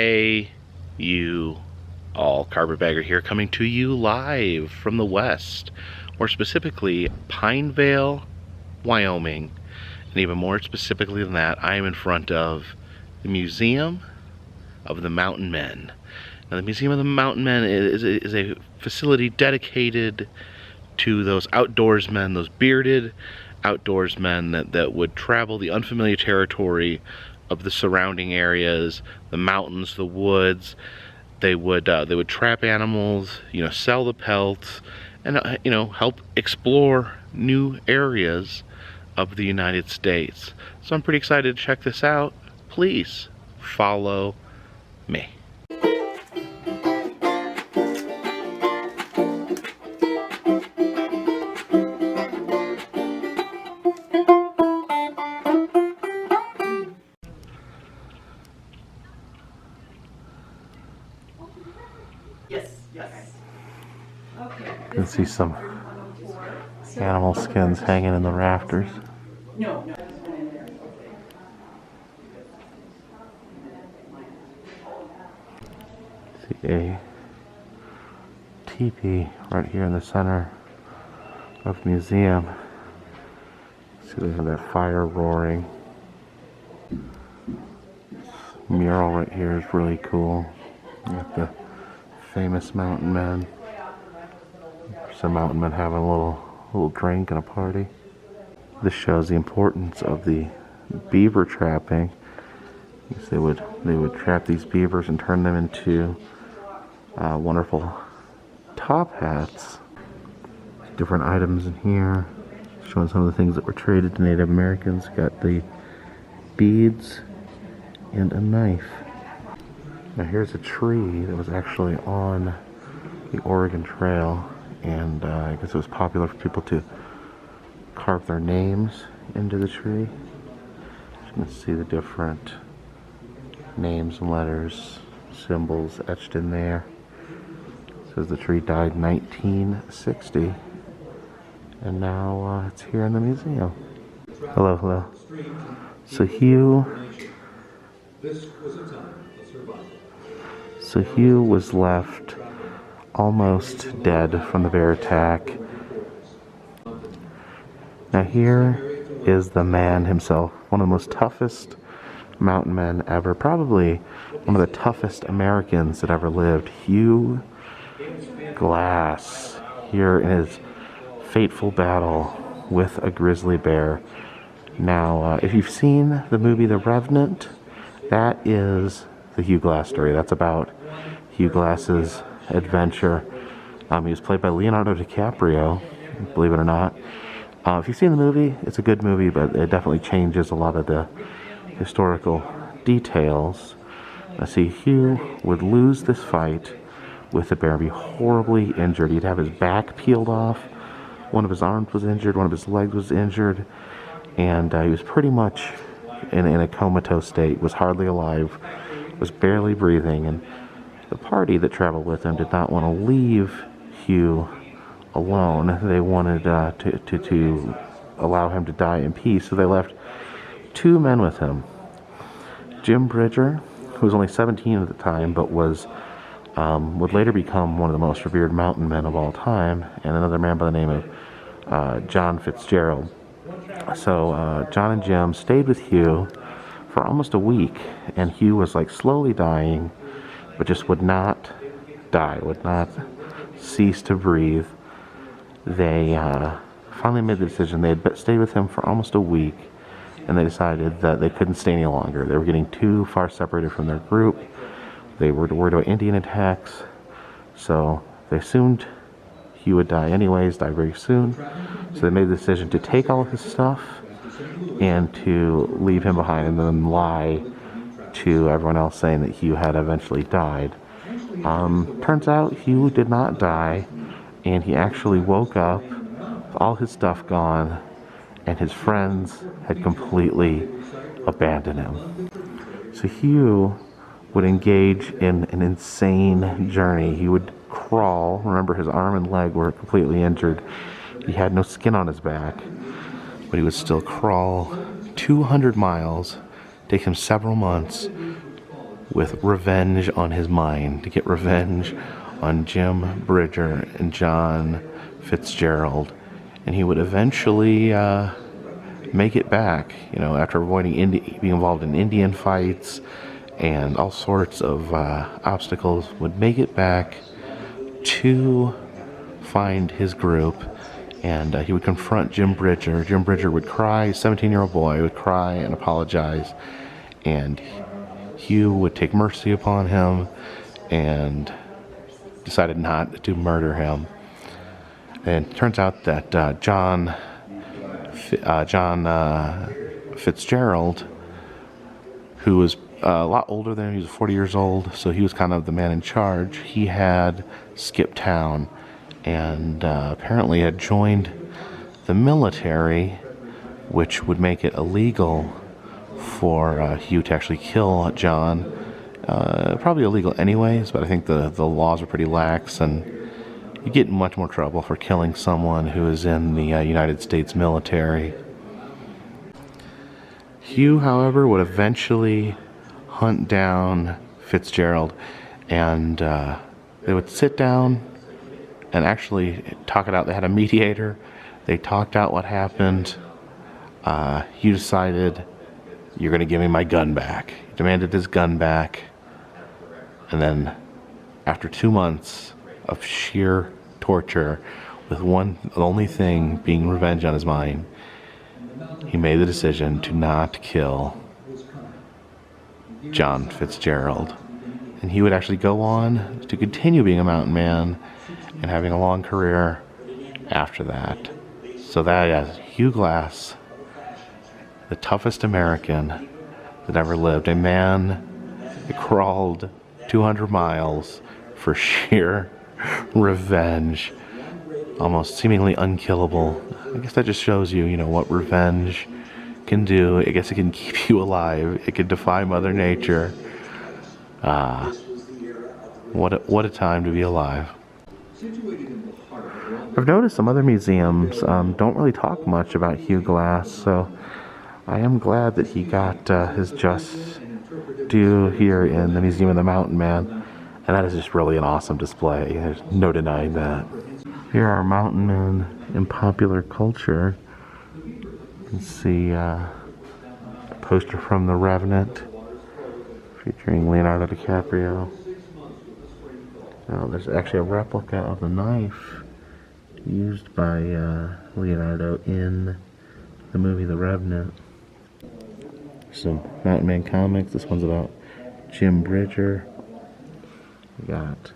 Hey, you all, Carpetbagger here, coming to you live from the West, more specifically Pinevale, Wyoming, and even more specifically than that, I am in front of the Museum of the Mountain Men. Now, the Museum of the Mountain Men is a facility dedicated to those outdoorsmen, those bearded outdoorsmen that would travel the unfamiliar territory of the surrounding areas, the mountains, the woods. They would trap animals, sell the pelts, and help explore new areas of the United States. So I'm pretty excited to check this out. Please follow me. You can see some animal skins hanging in the rafters. See a teepee right here in the center of the museum. See, they have that fire roaring. This mural right here is really cool. You got the famous mountain men. Some mountain men having a little drink and a party. This shows the importance of the beaver trapping. They would trap these beavers and turn them into wonderful top hats. Different items in here, showing some of the things that were traded to Native Americans. Got the beads and a knife. Now here's a tree that was actually on the Oregon Trail, and I guess it was popular for people to carve their names into the tree. You can see the different names and letters, symbols etched in there. It says the tree died in 1960, and now it's here in the museum. Hello, hello. So Hugh was left almost dead from the bear attack. Now here is the man himself, one of the most toughest mountain men ever, probably one of the toughest Americans that ever lived, Hugh Glass, here in his fateful battle with a grizzly bear. Now, if you've seen the movie The Revenant, that is the Hugh Glass story. That's about Hugh Glass's adventure. He was played by Leonardo DiCaprio, believe it or not. If you've seen the movie, it's a good movie, but it definitely changes a lot of the historical details. See, Hugh would lose this fight with the bear, be horribly injured. He'd have his back peeled off, one of his arms was injured, one of his legs was injured, and he was pretty much in a comatose state, was hardly alive, was barely breathing, and the party that traveled with him did not want to leave Hugh alone. They wanted to allow him to die in peace, so they left two men with him. Jim Bridger, who was only 17 at the time, but would later become one of the most revered mountain men of all time, and another man by the name of John Fitzgerald. So John and Jim stayed with Hugh for almost a week, and Hugh was like slowly dying, but just would not die, would not cease to breathe. They finally made the decision. They had stayed with him for almost a week, and they decided that they couldn't stay any longer. They were getting too far separated from their group. They were worried about Indian attacks, so they assumed he would die anyways, die very soon. So they made the decision to take all of his stuff and to leave him behind, and then lie to everyone else saying that Hugh had eventually died. Turns out Hugh did not die, and he actually woke up with all his stuff gone, and his friends had completely abandoned him. So Hugh would engage in an insane journey. He would crawl. Remember, his arm and leg were completely injured. He had no skin on his back, but he would still crawl 200 miles, take him several months, with revenge on his mind, to get revenge on Jim Bridger and John Fitzgerald. And he would eventually make it back, after avoiding being involved in Indian fights and all sorts of obstacles, would make it back to find his group. And he would confront Jim Bridger. Jim Bridger would cry, 17-year-old boy, would cry and apologize. And Hugh would take mercy upon him and decided not to murder him. And it turns out that John Fitzgerald, who was a lot older than him, he was 40 years old, so he was kind of the man in charge. He had skipped town and apparently had joined the military, which would make it illegal for Hugh to actually kill John. Probably illegal anyways, but I think the laws are pretty lax, and you get in much more trouble for killing someone who is in the United States military. Hugh, however, would eventually hunt down Fitzgerald, and they would sit down and actually talk it out. They had a mediator. They talked out what happened. Hugh decided, "You're going to give me my gun back." He demanded his gun back. And then, after 2 months of sheer torture, with the only thing being revenge on his mind, he made the decision to not kill John Fitzgerald. And he would actually go on to continue being a mountain man and having a long career after that. So that is Hugh Glass, the toughest American that ever lived. A man that crawled 200 miles for sheer revenge, almost seemingly unkillable. I guess that just shows you, what revenge can do. I guess it can keep you alive. It can defy Mother Nature. What a time to be alive. I've noticed some other museums don't really talk much about Hugh Glass, so I am glad that he got his just due here in the Museum of the Mountain Man, and that is just really an awesome display. There's no denying that. Here are mountain men in popular culture. You can see a poster from The Revenant featuring Leonardo DiCaprio. Now, there's actually a replica of the knife used by Leonardo in the movie The Revenant. Some Mountain Man comics. This one's about Jim Bridger. We got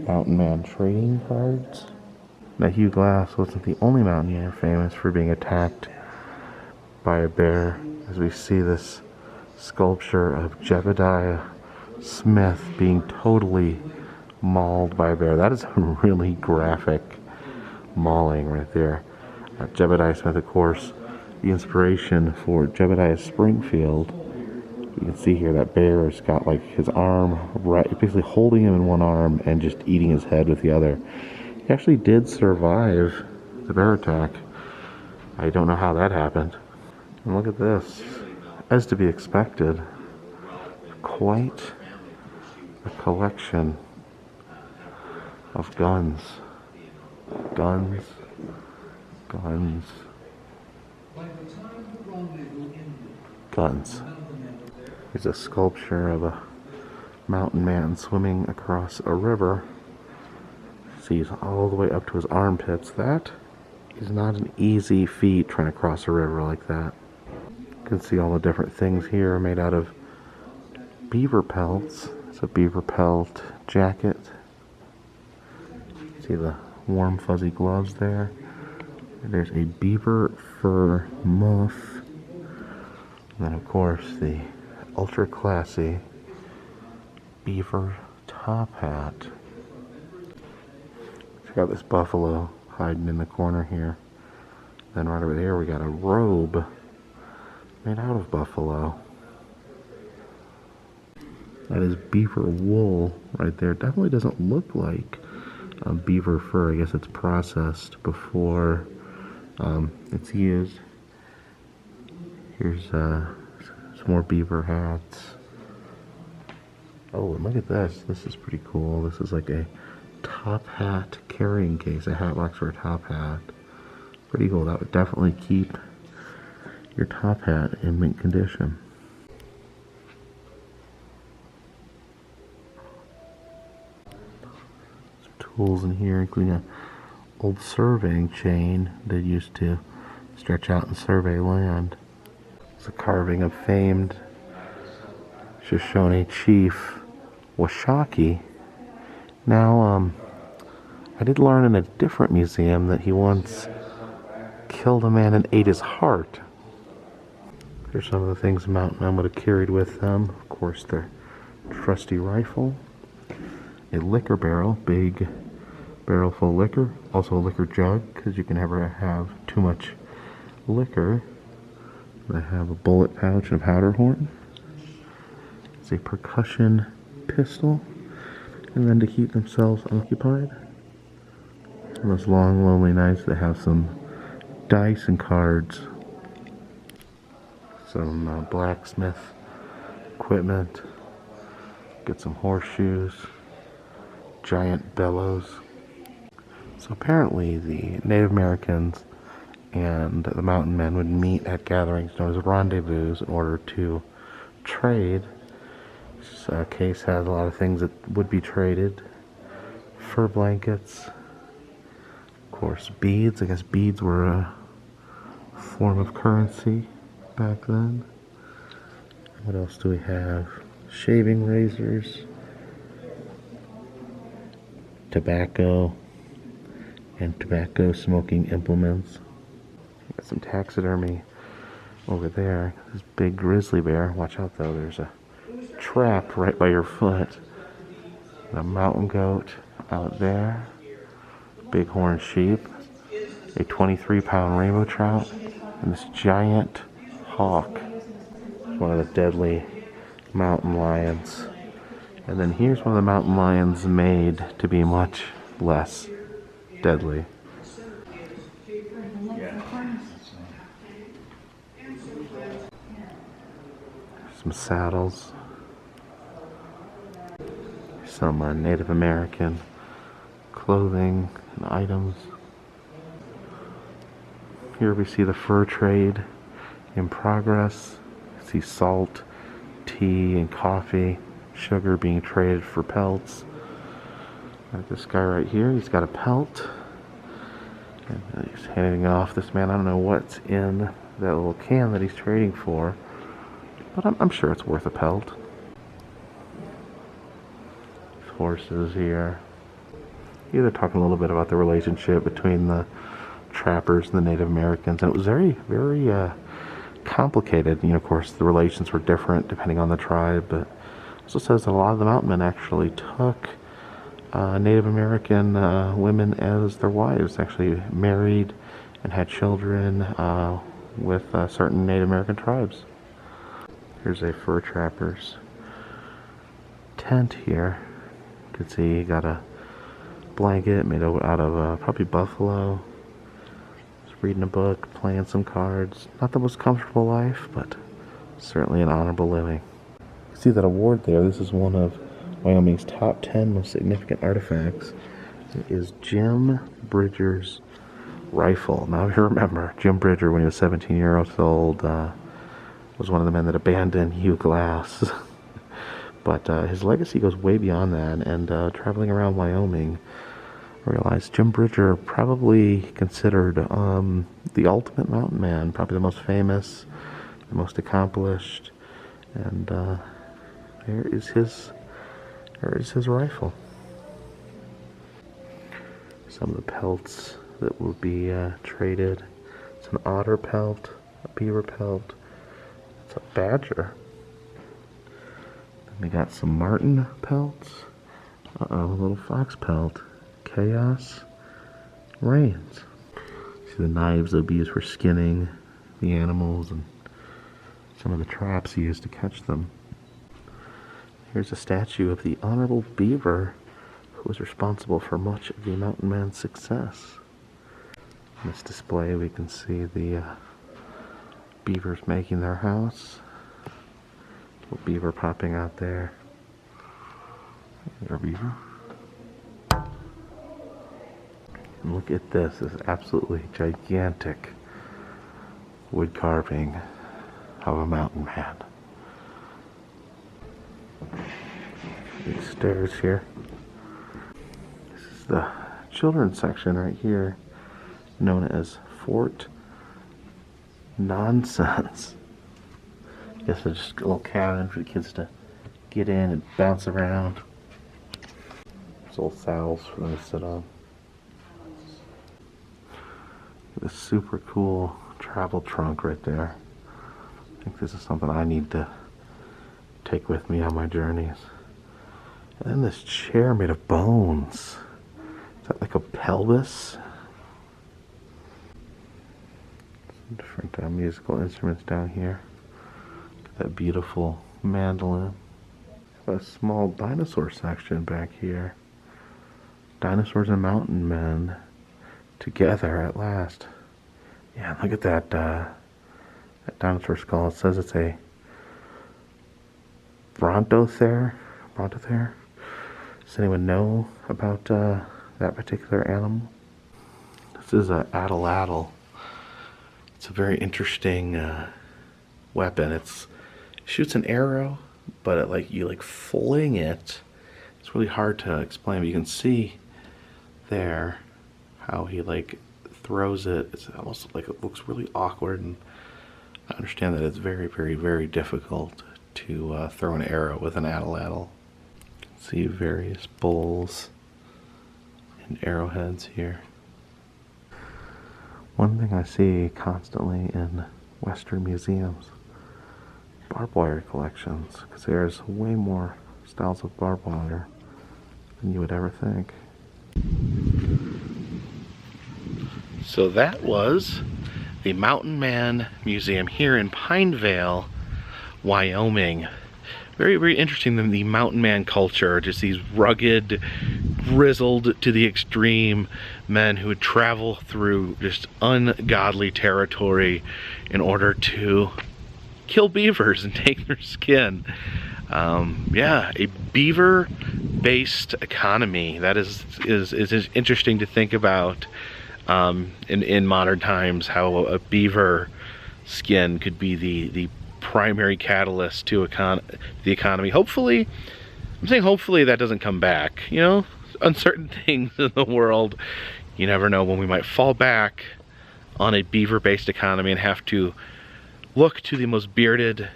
Mountain Man trading cards. Now, Hugh Glass wasn't the only mountaineer famous for being attacked by a bear, as we see this sculpture of Jebediah Smith being totally mauled by a bear. That is a really graphic mauling right there. Jebediah Smith, of course, the inspiration for Jebediah Springfield. You can see here that bear has got like his arm, right, basically holding him in one arm and just eating his head with the other. He actually did survive the bear attack. I don't know how that happened. And look at this. As to be expected, quite a collection of guns. Guns. Guns. Guns. Here's a sculpture of a mountain man swimming across a river. Sees all the way up to his armpits. That is not an easy feat, trying to cross a river like that. You can see all the different things here made out of beaver pelts. It's a beaver pelt jacket. See the warm fuzzy gloves there. And there's a beaver fur muff. And then of course the ultra classy beaver top hat. Check out this buffalo hiding in the corner here. Then right over there we got a robe made out of buffalo. That is beaver wool right there. Definitely doesn't look like beaver fur. I guess it's processed before it's used. Here's some more beaver hats. Oh, and look at this. This is pretty cool. This is like a top hat carrying case, a hat box for a top hat. Pretty cool. That would definitely keep your top hat in mint condition. Some tools in here, including an old surveying chain they used to stretch out and survey land. It's a carving of famed Shoshone chief Washakie. Now, I did learn in a different museum that he once killed a man and ate his heart. Here's some of the things mountain men would have carried with them. Of course, their trusty rifle, a liquor barrel, big barrel full of liquor, also a liquor jug, because you can never have too much liquor. They have a bullet pouch and a powder horn. It's a percussion pistol, and then to keep themselves occupied. On those long, lonely nights, they have some dice and cards, some blacksmith equipment, get some horseshoes, giant bellows. So apparently the Native Americans and the mountain men would meet at gatherings known as rendezvous in order to trade. This case has a lot of things that would be traded. Fur blankets, of course beads. I guess beads were a form of currency back then. What else do we have? Shaving razors, tobacco, and tobacco smoking implements. Got some taxidermy over there. This big grizzly bear. Watch out though, there's a trap right by your foot. A mountain goat out there. Bighorn sheep. A 23-pound rainbow trout. And this giant hawk. One of the deadly mountain lions. And then here's one of the mountain lions made to be much less deadly. Some saddles. Some Native American clothing and items. Here we see the fur trade in progress. You see salt, tea, and coffee, sugar being traded for pelts. Got this guy right here, he's got a pelt. And he's handing off this man. I don't know what's in that little can that he's trading for, but I'm sure it's worth a pelt. Horses here. Here they're talking a little bit about the relationship between the trappers and the Native Americans, and it was very, very complicated. You know, of course, the relations were different depending on the tribe, but it also says that a lot of the mountain men actually took Native American women as their wives, actually married and had children with certain Native American tribes. Here's a fur trapper's tent here. You can see he got a blanket made out of probably buffalo. Just reading a book, playing some cards. Not the most comfortable life, but certainly an honorable living. You see that award there. This is one of Wyoming's top 10 most significant artifacts. It is Jim Bridger's rifle. Now, if you remember, Jim Bridger, when he was 17 years old, was one of the men that abandoned Hugh Glass. But his legacy goes way beyond that, and traveling around Wyoming, I realized Jim Bridger probably considered the ultimate mountain man, probably the most famous, the most accomplished, and there is his rifle. Some of the pelts that will be traded. It's an otter pelt, a beaver pelt, it's a badger. We got some marten pelts. A little fox pelt. Chaos reigns. See the knives that would be used for skinning the animals and some of the traps used to catch them. Here's a statue of the Honorable Beaver, who was responsible for much of the mountain man's success. In this display we can see the beavers making their house. Little beaver popping out there. There, beaver. And look at this. This is absolutely gigantic wood carving of a mountain man. These stairs here. This is the children's section right here, known as Fort Nonsense. I guess it's just a little cabin for the kids to get in and bounce around. There's little saddles for them to sit on. This super cool travel trunk right there. I think this is something I need to take with me on my journeys. And then this chair made of bones. Is that like a pelvis? Some different musical instruments down here. That beautiful mandolin. A small dinosaur section back here. Dinosaurs and mountain men together at last. Yeah, look at that that dinosaur skull. It says it's a brontothere. Does anyone know about that particular animal? This is a Atlatl. It's a very interesting weapon. It shoots an arrow, but you fling it. It's really hard to explain, but you can see there how he throws it. It's almost it looks really awkward, and I understand that it's very, very, very difficult to throw an arrow with an Atlatl. See various bowls and arrowheads here. One thing I see constantly in Western museums, barbed wire collections, because there's way more styles of barbed wire than you would ever think. So that was the Mountain Man Museum here in Pinevale, Wyoming. Very, very interesting, the mountain man culture, just these rugged, grizzled to the extreme men who would travel through just ungodly territory in order to kill beavers and take their skin. Yeah, a beaver-based economy. That is interesting to think about in modern times, how a beaver skin could be the primary catalyst to the economy. Hopefully, I'm saying hopefully that doesn't come back. You know, uncertain things in the world. You never know when we might fall back on a beaver-based economy and have to look to the most bearded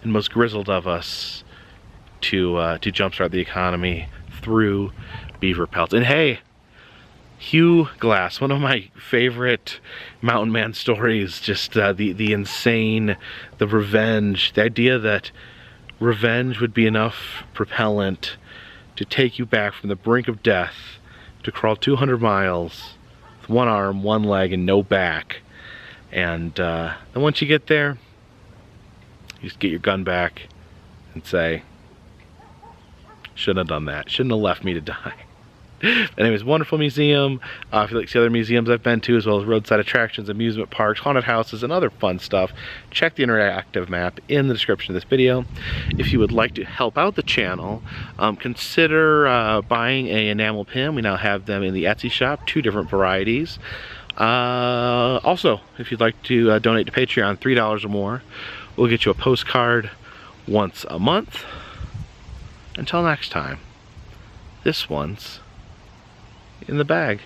and most grizzled of us to jumpstart the economy through beaver pelts. And hey, Hugh Glass, one of my favorite mountain man stories, just the insane, the revenge, the idea that revenge would be enough propellant to take you back from the brink of death to crawl 200 miles with one arm, one leg, and no back. And then once you get there, you just get your gun back and say, shouldn't have done that, shouldn't have left me to die. Anyways, wonderful museum. If you like to see other museums I've been to, as well as roadside attractions, amusement parks, haunted houses, and other fun stuff, check the interactive map in the description of this video. If you would like to help out the channel, consider buying an enamel pin. We now have them in the Etsy shop, 2 different varieties. Also, if you'd like to donate to Patreon, $3 or more, we'll get you a postcard once a month. Until next time, this one's in the bag.